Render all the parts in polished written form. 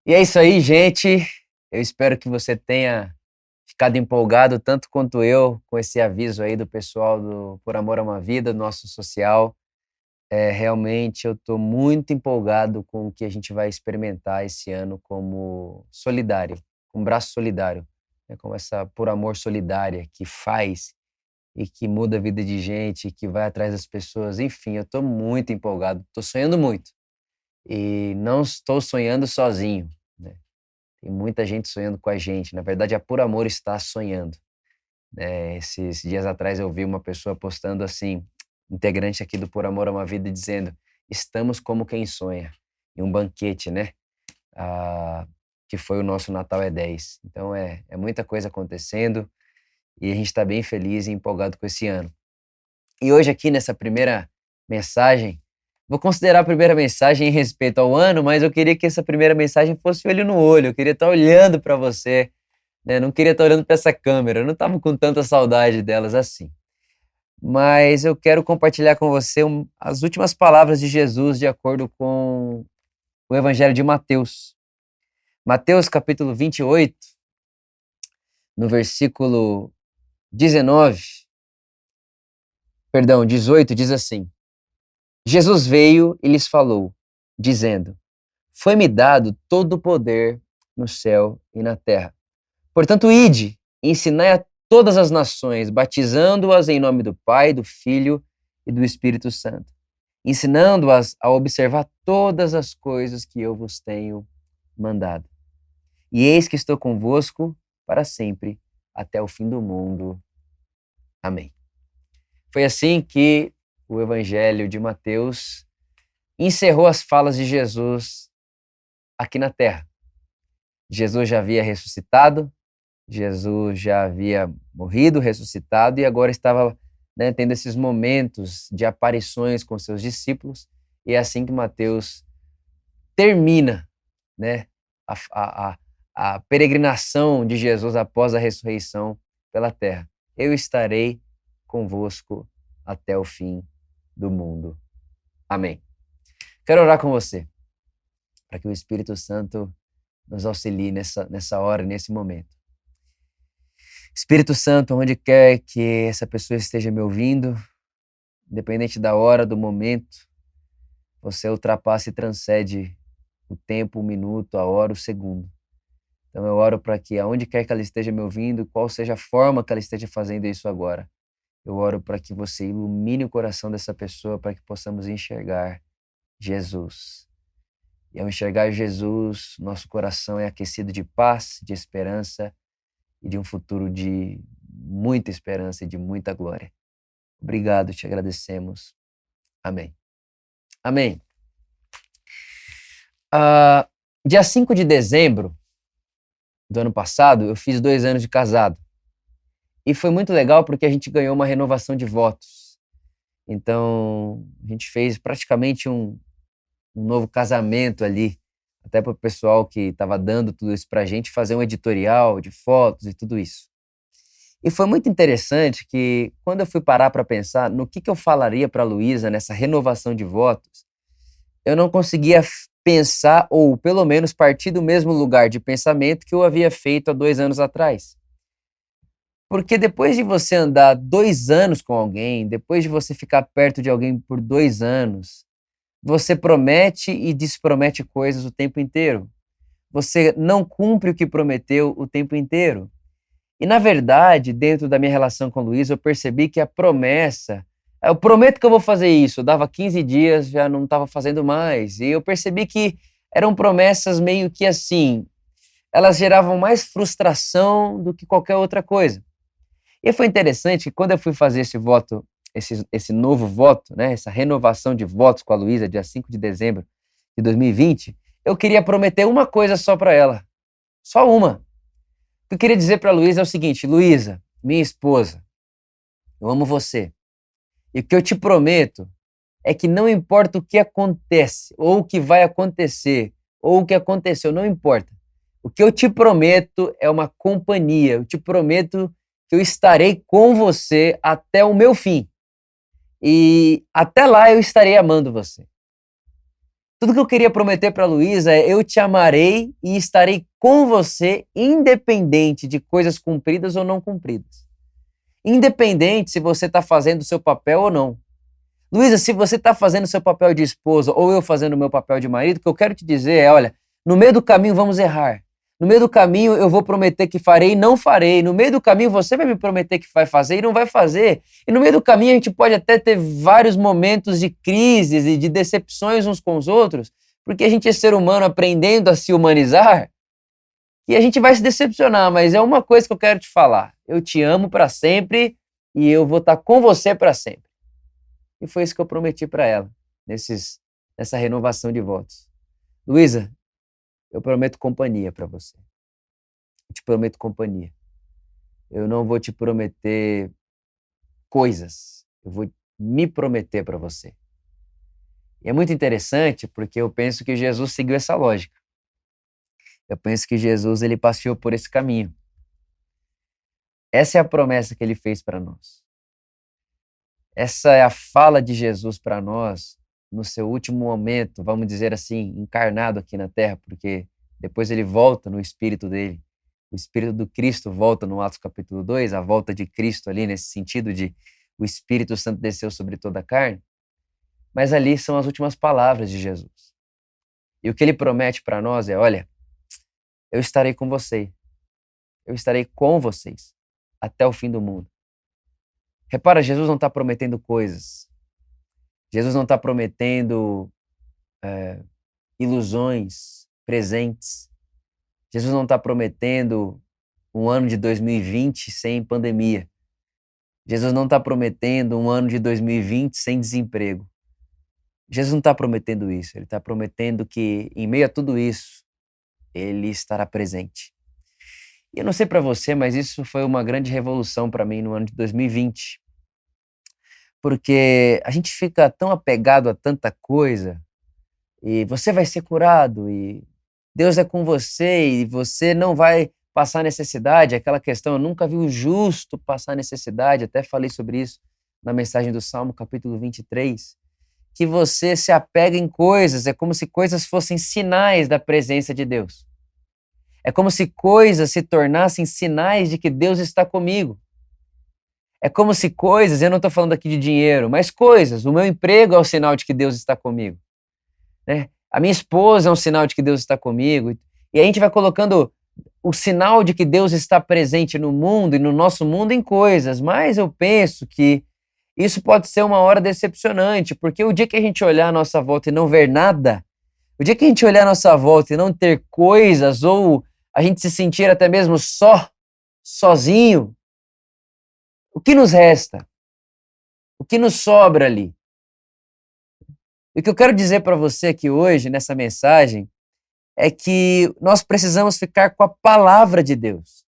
E é isso aí, gente. Eu espero que você tenha ficado empolgado tanto quanto eu com esse aviso aí do pessoal do Por Amor a uma Vida, do nosso social. Realmente eu estou muito empolgado com o que a gente vai experimentar esse ano como solidário, com braço solidário, né? Com essa Por Amor solidária que faz e que muda a vida de gente, que vai atrás das pessoas. Enfim, eu estou muito empolgado, estou sonhando muito. E não estou sonhando sozinho, né? Tem muita gente sonhando com a gente. Na verdade, a Por Amor está sonhando, né? Esses dias atrás eu vi uma pessoa postando assim, integrante aqui do Por Amor a uma Vida, dizendo: estamos como quem sonha, em um banquete, né? Ah, que foi o nosso Natal é 10. Então é muita coisa acontecendo e a gente está bem feliz e empolgado com esse ano. E hoje aqui nessa primeira mensagem, vou considerar a primeira mensagem em respeito ao ano, mas eu queria que essa primeira mensagem fosse olho no olho, eu queria estar olhando para você, né? Não queria estar olhando para essa câmera, eu não estava com tanta saudade delas assim. Mas eu quero compartilhar com você as últimas palavras de Jesus de acordo com o Evangelho de Mateus. Mateus capítulo 28, no versículo 19, perdão, 18, diz assim: Jesus veio e lhes falou, dizendo: foi-me dado todo o poder no céu e na terra. Portanto, ide, e ensinai a todas as nações, batizando-as em nome do Pai, do Filho e do Espírito Santo, ensinando-as a observar todas as coisas que eu vos tenho mandado. E eis que estou convosco para sempre, até o fim do mundo. Amém. Foi assim que o Evangelho de Mateus encerrou as falas de Jesus aqui na terra. Jesus já havia ressuscitado, Jesus já havia morrido, ressuscitado e agora estava, né, tendo esses momentos de aparições com seus discípulos, e é assim que Mateus termina, né, a, a, a a peregrinação de Jesus após a ressurreição pela terra. Eu estarei convosco até o fim do mundo. Amém. Quero orar com você, para que o Espírito Santo nos auxilie nessa hora, nesse momento. Espírito Santo, onde quer que essa pessoa esteja me ouvindo, independente da hora, do momento, você ultrapassa e transcende o tempo, o minuto, a hora, o segundo. Então eu oro para que aonde quer que ela esteja me ouvindo, qual seja a forma que ela esteja fazendo isso agora, eu oro para que você ilumine o coração dessa pessoa para que possamos enxergar Jesus. E ao enxergar Jesus, nosso coração é aquecido de paz, de esperança e de um futuro de muita esperança e de muita glória. Obrigado, te agradecemos. Amém. Amém. Dia 5 de dezembro do ano passado, eu fiz 2 anos de casado. E foi muito legal porque a gente ganhou uma renovação de votos. Então, a gente fez praticamente um novo casamento ali, até para o pessoal que estava dando tudo isso para a gente fazer um editorial de fotos e tudo isso. E foi muito interessante que, quando eu fui parar para pensar no que eu falaria para a Luísa nessa renovação de votos, eu não conseguia pensar, ou pelo menos partir do mesmo lugar de pensamento que eu havia feito há 2 anos atrás. Porque depois de você andar 2 anos com alguém, depois de você ficar perto de alguém por 2 anos, você promete e despromete coisas o tempo inteiro. Você não cumpre o que prometeu o tempo inteiro. E, na verdade, dentro da minha relação com o Luiz, eu percebi que a promessa, eu prometo que eu vou fazer isso, eu dava 15 dias, já não estava fazendo mais. E eu percebi que eram promessas meio que assim, elas geravam mais frustração do que qualquer outra coisa. E foi interessante que quando eu fui fazer esse voto, esse novo voto, né, essa renovação de votos com a Luísa, dia 5 de dezembro de 2020, eu queria prometer uma coisa só para ela. Só uma. O que eu queria dizer para a Luísa é o seguinte: Luísa, minha esposa, eu amo você. E o que eu te prometo é que não importa o que acontece, ou o que vai acontecer, ou o que aconteceu, não importa. O que eu te prometo é uma companhia. Eu te prometo que eu estarei com você até o meu fim. E até lá eu estarei amando você. Tudo que eu queria prometer para a Luísa é: eu te amarei e estarei com você, independente de coisas cumpridas ou não cumpridas. Independente se você está fazendo o seu papel ou não. Luísa, se você está fazendo o seu papel de esposa ou eu fazendo o meu papel de marido, o que eu quero te dizer é: olha, no meio do caminho vamos errar. No meio do caminho eu vou prometer que farei e não farei. No meio do caminho você vai me prometer que vai fazer e não vai fazer. E no meio do caminho a gente pode até ter vários momentos de crises e de decepções uns com os outros, porque a gente é ser humano aprendendo a se humanizar e a gente vai se decepcionar, mas é uma coisa que eu quero te falar. Eu te amo para sempre e eu vou estar com você para sempre. E foi isso que eu prometi para ela, nessa renovação de votos. Luísa, eu prometo companhia para você. Eu te prometo companhia. Eu não vou te prometer coisas. Eu vou me prometer para você. E é muito interessante porque eu penso que Jesus seguiu essa lógica. Eu penso que Jesus ele passeou por esse caminho. Essa é a promessa que ele fez para nós. Essa é a fala de Jesus para nós no seu último momento, vamos dizer assim, encarnado aqui na Terra, porque depois ele volta no Espírito dele. O Espírito do Cristo volta no Atos capítulo 2, a volta de Cristo ali nesse sentido de o Espírito Santo desceu sobre toda a carne. Mas ali são as últimas palavras de Jesus. E o que ele promete para nós é: olha, eu estarei com você. Eu estarei com vocês até o fim do mundo. Repara, Jesus não está prometendo coisas. Jesus não está prometendo ilusões, presentes. Jesus não está prometendo um ano de 2020 sem pandemia. Jesus não está prometendo um ano de 2020 sem desemprego. Jesus não está prometendo isso. Ele está prometendo que, em meio a tudo isso, ele estará presente. E eu não sei para você, mas isso foi uma grande revolução para mim no ano de 2020. Porque a gente fica tão apegado a tanta coisa, e você vai ser curado, e Deus é com você, e você não vai passar necessidade. Aquela questão: eu nunca vi o justo passar necessidade, até falei sobre isso na mensagem do Salmo, capítulo 23, que você se apega em coisas, é como se coisas fossem sinais da presença de Deus. É como se coisas se tornassem sinais de que Deus está comigo. É como se coisas, eu não estou falando aqui de dinheiro, mas coisas, o meu emprego é o sinal de que Deus está comigo. Né? A minha esposa é um sinal de que Deus está comigo. E a gente vai colocando o sinal de que Deus está presente no mundo e no nosso mundo em coisas. Mas eu penso que isso pode ser uma hora decepcionante, porque o dia que a gente olhar à nossa volta e não ver nada, o dia que a gente olhar à nossa volta e não ter coisas, ou a gente se sentir até mesmo sozinho, o que nos resta? O que nos sobra ali? E o que eu quero dizer para você aqui hoje, nessa mensagem, é que nós precisamos ficar com a palavra de Deus.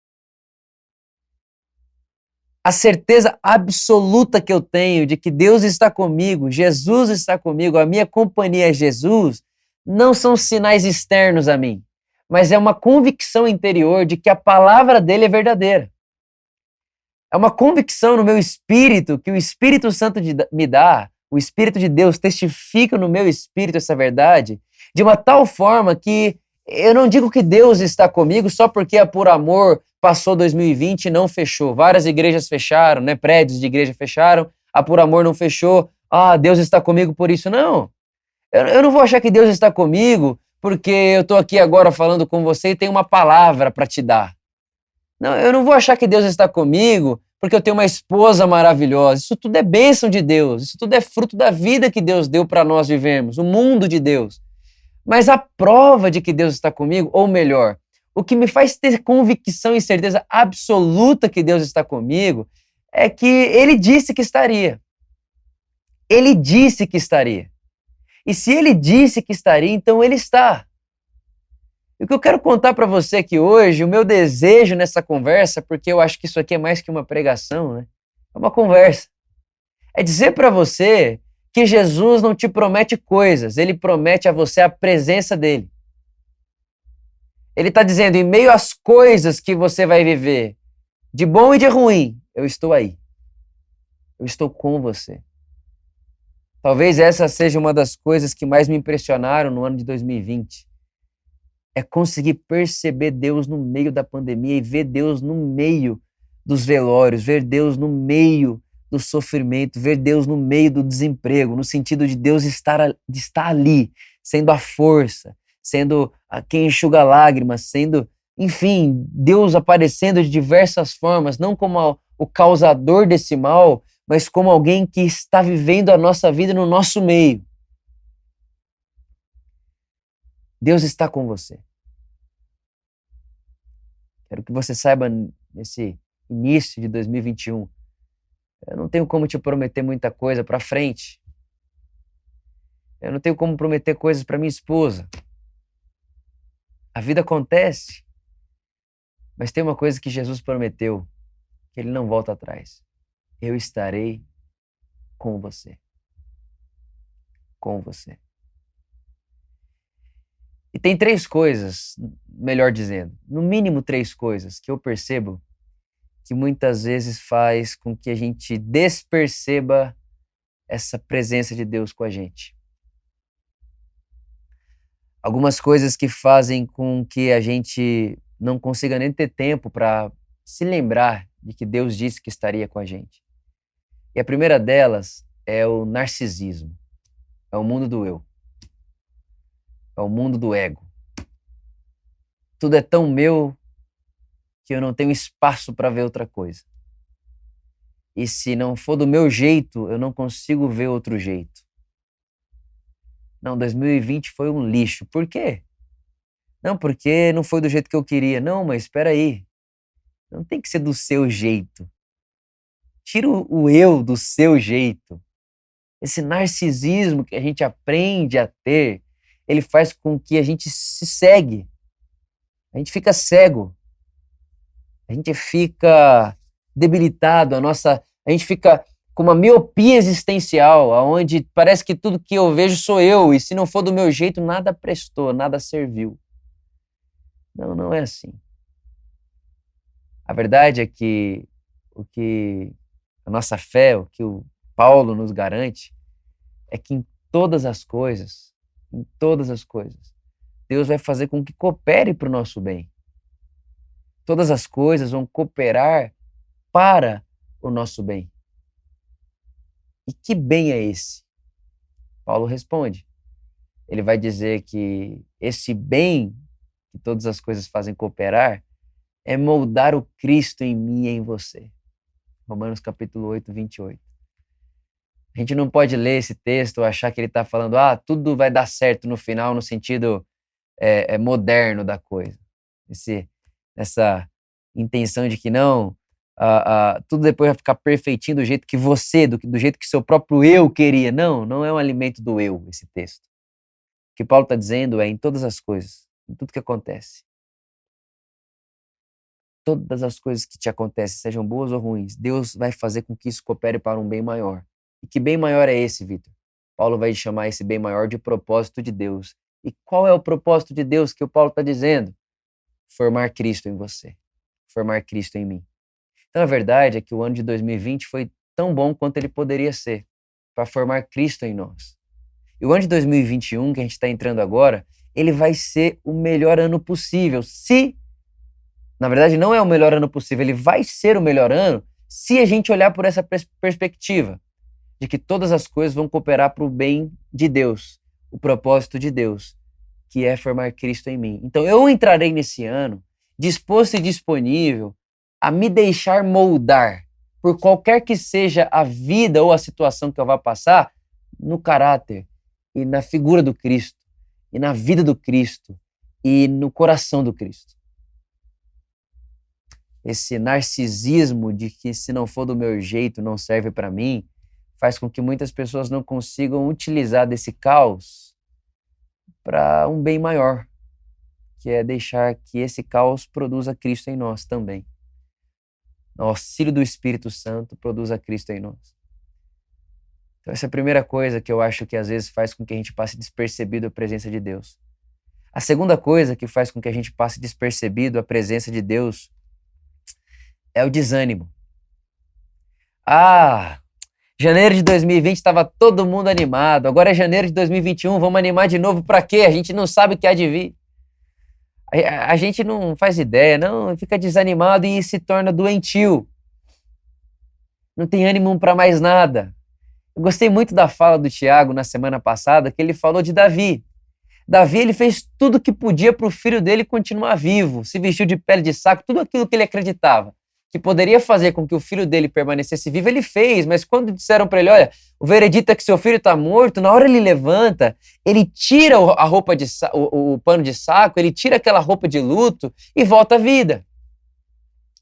A certeza absoluta que eu tenho de que Deus está comigo, Jesus está comigo, a minha companhia é Jesus, não são sinais externos a mim, mas é uma convicção interior de que a palavra dele é verdadeira. É uma convicção no meu espírito que o Espírito Santo me dá, o Espírito de Deus testifica no meu espírito essa verdade, de uma tal forma que eu não digo que Deus está comigo só porque é por amor passou 2020 e não fechou. Várias igrejas fecharam, né? Prédios de igreja fecharam, a Por Amor não fechou. Ah, Deus está comigo por isso. Não. Eu não vou achar que Deus está comigo porque eu estou aqui agora falando com você e tenho uma palavra para te dar. Não, eu não vou achar que Deus está comigo porque eu tenho uma esposa maravilhosa. Isso tudo é bênção de Deus. Isso tudo é fruto da vida que Deus deu para nós vivermos, o mundo de Deus. Mas a prova de que Deus está comigo, ou melhor, o que me faz ter convicção e certeza absoluta que Deus está comigo, é que Ele disse que estaria. Ele disse que estaria. E se Ele disse que estaria, então Ele está. E o que eu quero contar para você aqui hoje, o meu desejo nessa conversa, porque eu acho que isso aqui é mais que uma pregação, né? É uma conversa. É dizer para você que Jesus não te promete coisas, Ele promete a você a presença dEle. Ele está dizendo: em meio às coisas que você vai viver, de bom e de ruim, eu estou aí. Eu estou com você. Talvez essa seja uma das coisas que mais me impressionaram no ano de 2020. É conseguir perceber Deus no meio da pandemia e ver Deus no meio dos velórios, ver Deus no meio do sofrimento, ver Deus no meio do desemprego, no sentido de Deus estar ali, sendo a força, sendo quem enxuga lágrimas, sendo, enfim, Deus aparecendo de diversas formas, não como o causador desse mal, mas como alguém que está vivendo a nossa vida no nosso meio. Deus está com você. Quero que você saiba nesse início de 2021, eu não tenho como te prometer muita coisa para frente. Eu não tenho como prometer coisas para minha esposa. A vida acontece, mas tem uma coisa que Jesus prometeu, que ele não volta atrás. Eu estarei com você. Com você. E tem 3 coisas, melhor dizendo, no mínimo 3 coisas que eu percebo que muitas vezes faz com que a gente desperceba essa presença de Deus com a gente. Algumas coisas que fazem com que a gente não consiga nem ter tempo para se lembrar de que Deus disse que estaria com a gente. E a primeira delas é o narcisismo. É o mundo do eu. É o mundo do ego. Tudo é tão meu que eu não tenho espaço para ver outra coisa. E se não for do meu jeito, eu não consigo ver outro jeito. Não, 2020 foi um lixo. Por quê? Não, porque não foi do jeito que eu queria. Não, mas espera aí. Não tem que ser do seu jeito. Tira o eu do seu jeito. Esse narcisismo que a gente aprende a ter, ele faz com que a gente se cegue. A gente fica cego. A gente fica debilitado, a gente fica com uma miopia existencial, onde parece que tudo que eu vejo sou eu, e se não for do meu jeito, nada prestou, nada serviu. Não, não é assim. A verdade é que o que a nossa fé, o que o Paulo nos garante, é que em todas as coisas, Deus vai fazer com que coopere para o nosso bem. Todas as coisas vão cooperar para o nosso bem. E que bem é esse? Paulo responde. Ele vai dizer que esse bem que todas as coisas fazem cooperar é moldar o Cristo em mim e em você. Romanos capítulo 8, 28. A gente não pode ler esse texto ou achar que ele está falando tudo vai dar certo no final, no sentido moderno da coisa. Essa intenção de que não, tudo depois vai ficar perfeitinho do jeito que você, do jeito que seu próprio eu queria. Não, não é um alimento do eu, esse texto. O que Paulo está dizendo é em todas as coisas, em tudo que acontece. Todas as coisas que te acontecem, sejam boas ou ruins, Deus vai fazer com que isso coopere para um bem maior. E que bem maior é esse, Vitor? Paulo vai chamar esse bem maior de propósito de Deus. E qual é o propósito de Deus que o Paulo está dizendo? Formar Cristo em você. Formar Cristo em mim. Então, a verdade é que o ano de 2020 foi tão bom quanto ele poderia ser, para formar Cristo em nós. E o ano de 2021, que a gente está entrando agora, ele vai ser o melhor ano possível. Na verdade, não é o melhor ano possível, ele vai ser o melhor ano se a gente olhar por essa perspectiva, de que todas as coisas vão cooperar para o bem de Deus, o propósito de Deus, que é formar Cristo em mim. Então, eu entrarei nesse ano disposto e disponível a me deixar moldar por qualquer que seja a vida ou a situação que eu vá passar, no caráter e na figura do Cristo, e na vida do Cristo, e no coração do Cristo. Esse narcisismo de que se não for do meu jeito não serve para mim, faz com que muitas pessoas não consigam utilizar desse caos para um bem maior, que é deixar que esse caos produza Cristo em nós também. O auxílio do Espírito Santo produza Cristo em nós. Então essa é a primeira coisa que eu acho que às vezes faz com que a gente passe despercebido a presença de Deus. A segunda coisa que faz com que a gente passe despercebido a presença de Deus é o desânimo. Janeiro de 2020 estava todo mundo animado. Agora é janeiro de 2021, vamos animar de novo para quê? A gente não sabe o que há de vir. A gente não faz ideia, não, fica desanimado e se torna doentio. Não tem ânimo para mais nada. Eu gostei muito da fala do Tiago na semana passada, que ele falou de Davi. Davi, ele fez tudo o que podia para o filho dele continuar vivo, se vestiu de pele de saco, tudo aquilo que ele acreditava que poderia fazer com que o filho dele permanecesse vivo, ele fez, mas quando disseram para ele, olha, o veredito é que seu filho está morto, na hora ele levanta, ele tira a roupa de o pano de saco, ele tira aquela roupa de luto e volta à vida.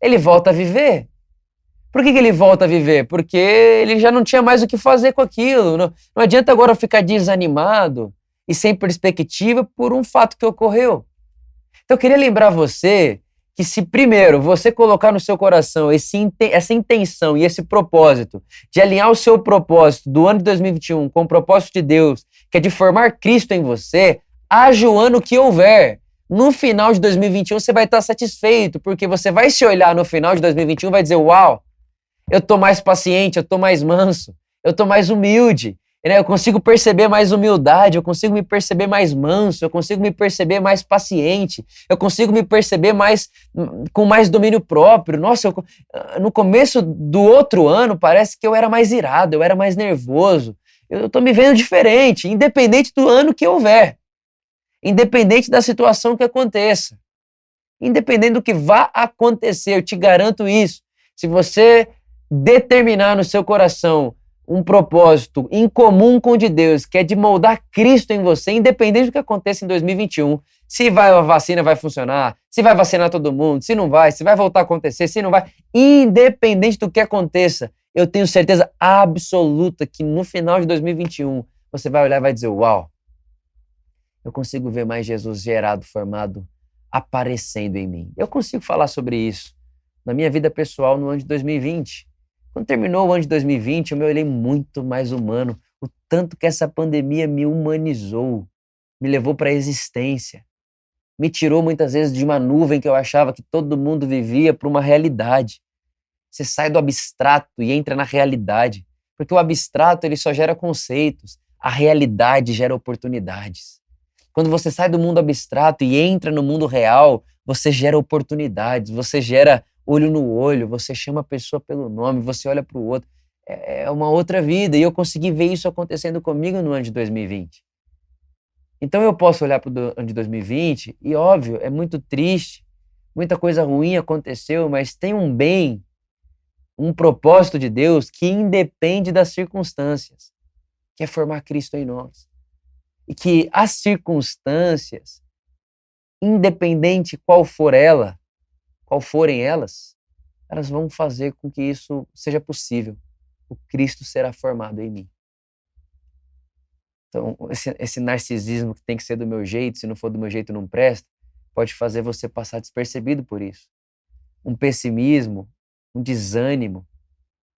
Ele volta a viver. Por que ele volta a viver? Porque ele já não tinha mais o que fazer com aquilo. Não adianta agora ficar desanimado e sem perspectiva por um fato que ocorreu. Então eu queria lembrar você que se primeiro você colocar no seu coração essa intenção e esse propósito de alinhar o seu propósito do ano de 2021 com o propósito de Deus, que é de formar Cristo em você, haja o ano que houver. No final de 2021 você vai estar satisfeito, porque você vai se olhar no final de 2021 e vai dizer, uau, eu estou mais paciente, eu estou mais manso, eu estou mais humilde, né? Eu consigo perceber mais humildade, eu consigo me perceber mais manso, eu consigo me perceber mais paciente, eu consigo me perceber com mais domínio próprio. Nossa, no começo do outro ano parece que eu era mais irado, eu era mais nervoso. Eu estou me vendo diferente, independente do ano que houver, independente da situação que aconteça, independente do que vá acontecer, eu te garanto isso. Se você determinar no seu coração um propósito em comum com o de Deus, que é de moldar Cristo em você, independente do que aconteça em 2021, se a vacina vai funcionar, se vai vacinar todo mundo, se não vai, se vai voltar a acontecer, se não vai, independente do que aconteça, eu tenho certeza absoluta que no final de 2021, você vai olhar e vai dizer, uau, eu consigo ver mais Jesus gerado, formado, aparecendo em mim. Eu consigo falar sobre isso na minha vida pessoal no ano de 2020. Quando terminou o ano de 2020, eu me olhei muito mais humano. O tanto que essa pandemia me humanizou, me levou para a existência, me tirou muitas vezes de uma nuvem que eu achava que todo mundo vivia para uma realidade. Você sai do abstrato e entra na realidade, porque o abstrato ele só gera conceitos, a realidade gera oportunidades. Quando você sai do mundo abstrato e entra no mundo real, você gera oportunidades, você gera olho no olho, você chama a pessoa pelo nome, você olha para o outro. É uma outra vida. E eu consegui ver isso acontecendo comigo no ano de 2020. Então eu posso olhar para o ano de 2020 e, óbvio, é muito triste, muita coisa ruim aconteceu, mas tem um bem, um propósito de Deus que independe das circunstâncias, que é formar Cristo em nós. E que as circunstâncias, independente qual forem elas, elas vão fazer com que isso seja possível. O Cristo será formado em mim. Então, esse narcisismo que tem que ser do meu jeito, se não for do meu jeito não presta, pode fazer você passar despercebido por isso. Um pessimismo, um desânimo,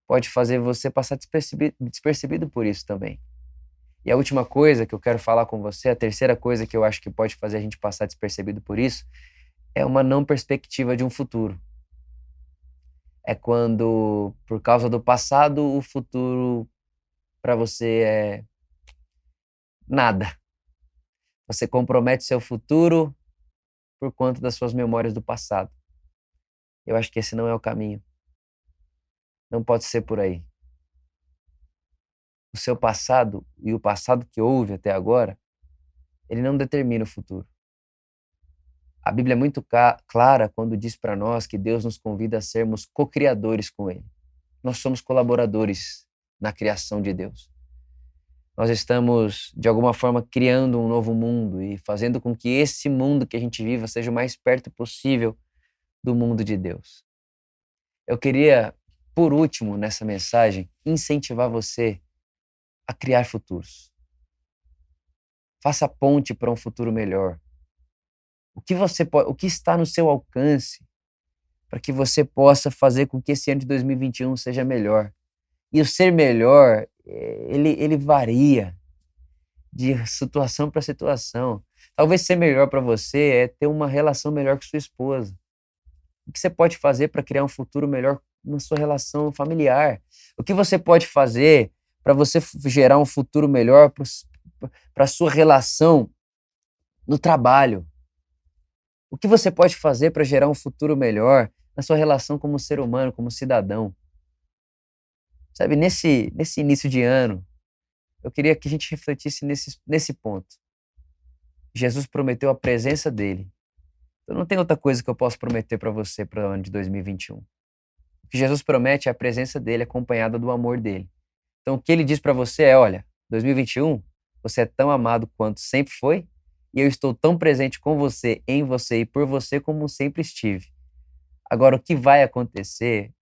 pode fazer você passar despercebido por isso também. E a última coisa que eu quero falar com você, a terceira coisa que eu acho que pode fazer a gente passar despercebido por isso, é uma não perspectiva de um futuro. É quando, por causa do passado, o futuro para você é nada. Você compromete seu futuro por conta das suas memórias do passado. Eu acho que esse não é o caminho. Não pode ser por aí. O seu passado e o passado que houve até agora, ele não determina o futuro. A Bíblia é muito clara quando diz para nós que Deus nos convida a sermos co-criadores com Ele. Nós somos colaboradores na criação de Deus. Nós estamos, de alguma forma, criando um novo mundo e fazendo com que esse mundo que a gente viva seja o mais perto possível do mundo de Deus. Eu queria, por último, nessa mensagem, incentivar você a criar futuros. Faça ponte para um futuro melhor. O que está no seu alcance para que você possa fazer com que esse ano de 2021 seja melhor. E o ser melhor, ele varia de situação para situação. Talvez ser melhor para você é ter uma relação melhor com sua esposa. O que você pode fazer para criar um futuro melhor na sua relação familiar? O que você pode fazer para você gerar um futuro melhor para a sua relação no trabalho? O que você pode fazer para gerar um futuro melhor na sua relação como ser humano, como cidadão? Sabe, nesse início de ano, eu queria que a gente refletisse nesse ponto. Jesus prometeu a presença dele. Então não tem outra coisa que eu possa prometer para você para o ano de 2021. O que Jesus promete é a presença dele acompanhada do amor dele. Então o que ele diz para você é, olha, 2021, você é tão amado quanto sempre foi, e eu estou tão presente com você, em você e por você como sempre estive. Agora, o que vai acontecer?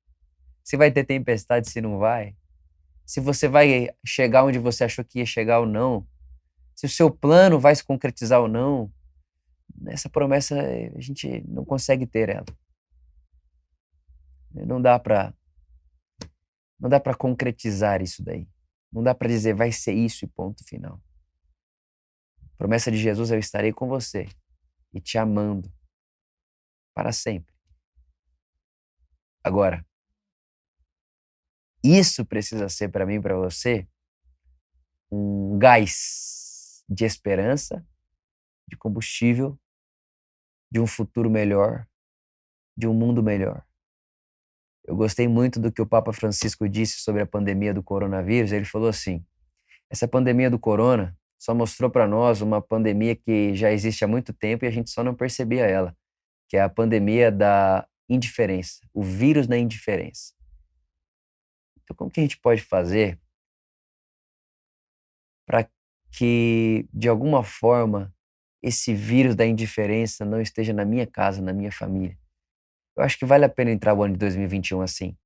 Se vai ter tempestade, se não vai? Se você vai chegar onde você achou que ia chegar ou não? Se o seu plano vai se concretizar ou não? Essa promessa a gente não consegue ter ela. Não dá para concretizar isso daí. Não dá para dizer vai ser isso e ponto final. A promessa de Jesus é: eu estarei com você e te amando para sempre. Agora, isso precisa ser para mim e para você um gás de esperança, de combustível, de um futuro melhor, de um mundo melhor. Eu gostei muito do que o Papa Francisco disse sobre a pandemia do coronavírus. Ele falou assim: essa pandemia do corona só mostrou para nós uma pandemia que já existe há muito tempo e a gente só não percebia ela, que é a pandemia da indiferença, o vírus da indiferença. Então, como que a gente pode fazer para que, de alguma forma, esse vírus da indiferença não esteja na minha casa, na minha família? Eu acho que vale a pena entrar o ano de 2021 assim.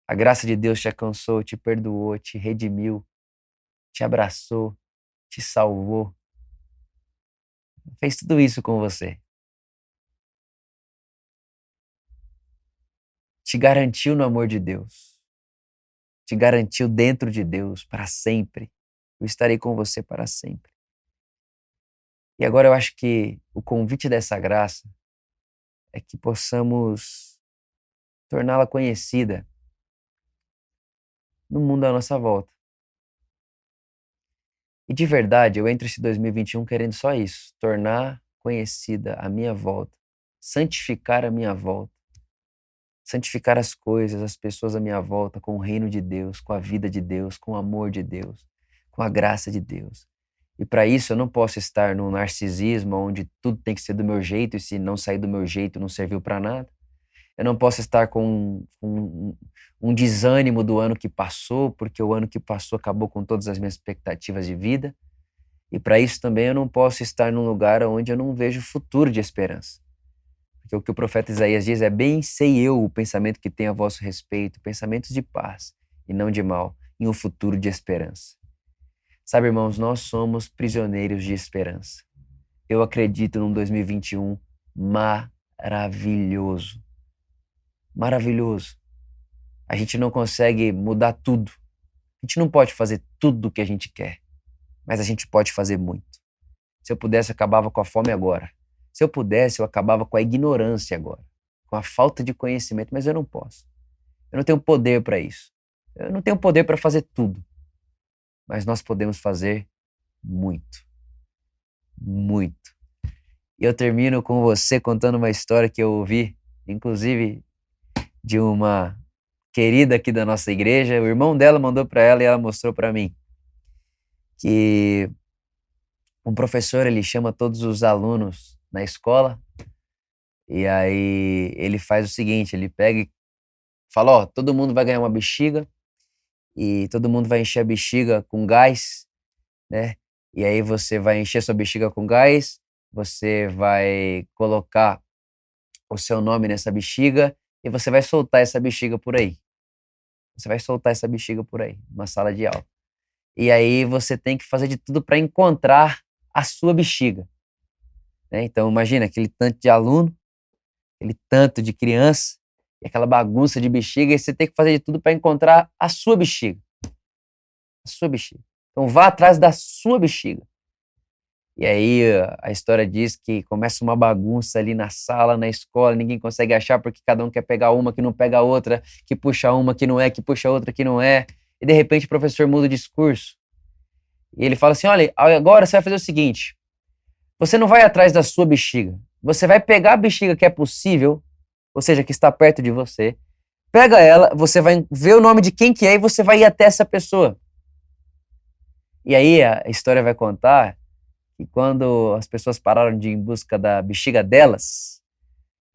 A graça de Deus te alcançou, te perdoou, te redimiu, te abraçou, te salvou. Fez tudo isso com você. Te garantiu no amor de Deus. Te garantiu dentro de Deus para sempre. Eu estarei com você para sempre. E agora eu acho que o convite dessa graça é que possamos torná-la conhecida no mundo à nossa volta. E de verdade, eu entro esse 2021 querendo só isso: tornar conhecida a minha volta, santificar a minha volta, santificar as coisas, as pessoas à minha volta com o reino de Deus, com a vida de Deus, com o amor de Deus, com a graça de Deus. E para isso eu não posso estar num narcisismo onde tudo tem que ser do meu jeito e se não sair do meu jeito não serviu para nada. Eu não posso estar com um desânimo do ano que passou, porque o ano que passou acabou com todas as minhas expectativas de vida. E para isso também eu não posso estar num lugar onde eu não vejo futuro de esperança. Porque o que o profeta Isaías diz é: bem sei eu o pensamento que tenho a vosso respeito, pensamentos de paz e não de mal, em um futuro de esperança. Sabe, irmãos, nós somos prisioneiros de esperança. Eu acredito num 2021 maravilhoso. Maravilhoso. A gente não consegue mudar tudo. A gente não pode fazer tudo o que a gente quer, mas a gente pode fazer muito. Se eu pudesse, eu acabava com a fome agora. Se eu pudesse, eu acabava com a ignorância agora, com a falta de conhecimento, mas eu não posso. Eu não tenho poder para isso. Eu não tenho poder para fazer tudo, mas nós podemos fazer muito. Muito. E eu termino com você contando uma história que eu ouvi, inclusive de uma querida aqui da nossa igreja. O irmão dela mandou para ela e ela mostrou para mim que um professor, ele chama todos os alunos na escola e aí ele faz o seguinte: ele pega e fala: ó, todo mundo vai ganhar uma bexiga e todo mundo vai encher a bexiga com gás, né? E aí você vai encher sua bexiga com gás, você vai colocar o seu nome nessa bexiga e você vai soltar essa bexiga por aí. Você vai soltar essa bexiga por aí, numa sala de aula. E aí você tem que fazer de tudo para encontrar a sua bexiga, né? Então imagina aquele tanto de aluno, aquele tanto de criança, e aquela bagunça de bexiga, e você tem que fazer de tudo para encontrar a sua bexiga. A sua bexiga. Então vá atrás da sua bexiga. E aí a história diz que começa uma bagunça ali na sala, na escola, ninguém consegue achar porque cada um quer pegar uma que não pega a outra, que puxa uma que não é, que puxa outra que não é. E de repente o professor muda o discurso. E ele fala assim: olha, agora você vai fazer o seguinte: você não vai atrás da sua bexiga. Você vai pegar a bexiga que é possível, ou seja, que está perto de você. Pega ela, você vai ver o nome de quem que é e você vai ir até essa pessoa. E aí a história vai contar que quando as pessoas pararam de ir em busca da bexiga delas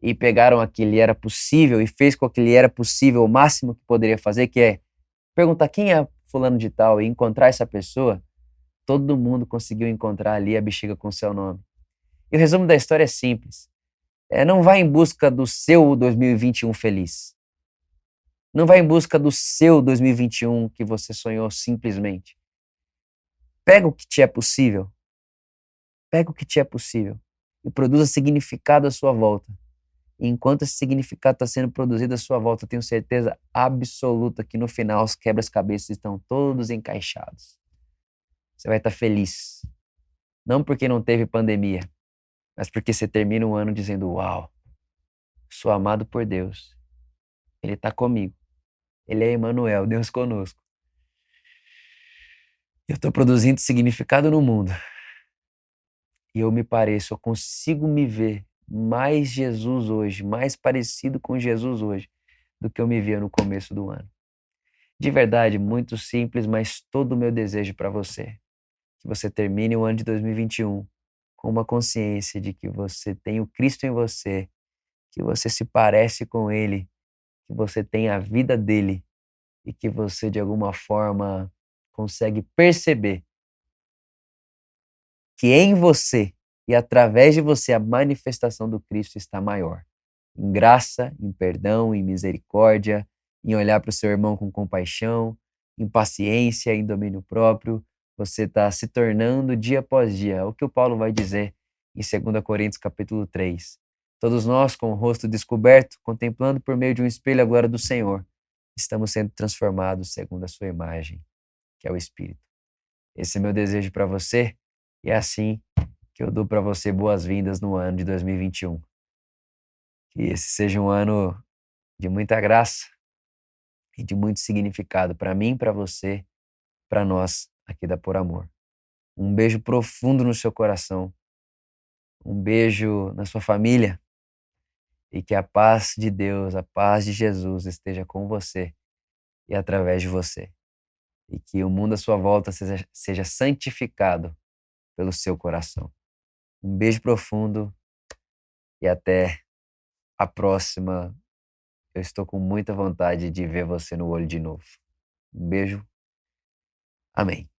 e pegaram aquilo que era possível e fez com que ele era possível o máximo que poderia fazer, que é perguntar quem é fulano de tal e encontrar essa pessoa, todo mundo conseguiu encontrar ali a bexiga com seu nome. E o resumo da história é simples. Não vá em busca do seu 2021 feliz. Não vá em busca do seu 2021 que você sonhou simplesmente. Pega o que te é possível. Pega o que te é possível e produza significado à sua volta. E enquanto esse significado está sendo produzido à sua volta, eu tenho certeza absoluta que no final os quebra-cabeças estão todos encaixados. Você vai estar feliz. Não porque não teve pandemia, mas porque você termina um ano dizendo: uau, sou amado por Deus. Ele está comigo. Ele é Emmanuel, Deus conosco. Eu estou produzindo significado no mundo. E eu me pareço, eu consigo me ver mais Jesus hoje, mais parecido com Jesus hoje, do que eu me via no começo do ano. De verdade, muito simples, mas todo o meu desejo para você. Que você termine o ano de 2021 com uma consciência de que você tem o Cristo em você, que você se parece com Ele, que você tem a vida dele e que você, de alguma forma, consegue perceber que em você e através de você a manifestação do Cristo está maior. Em graça, em perdão, em misericórdia, em olhar para o seu irmão com compaixão, em paciência, em domínio próprio. Você está se tornando dia após dia. É o que o Paulo vai dizer em 2 Coríntios capítulo 3. Todos nós, com o rosto descoberto, contemplando por meio de um espelho a glória do Senhor, estamos sendo transformados segundo a sua imagem, que é o Espírito. Esse é meu desejo para você e é assim que eu dou para você boas-vindas no ano de 2021. Que esse seja um ano de muita graça e de muito significado para mim, para você, para nós aqui da Por Amor. Um beijo profundo no seu coração, um beijo na sua família e que a paz de Deus, a paz de Jesus esteja com você e através de você. E que o mundo à sua volta seja santificado pelo seu coração. Um beijo profundo e até a próxima. Eu estou com muita vontade de ver você no olho de novo. Um beijo. Amém.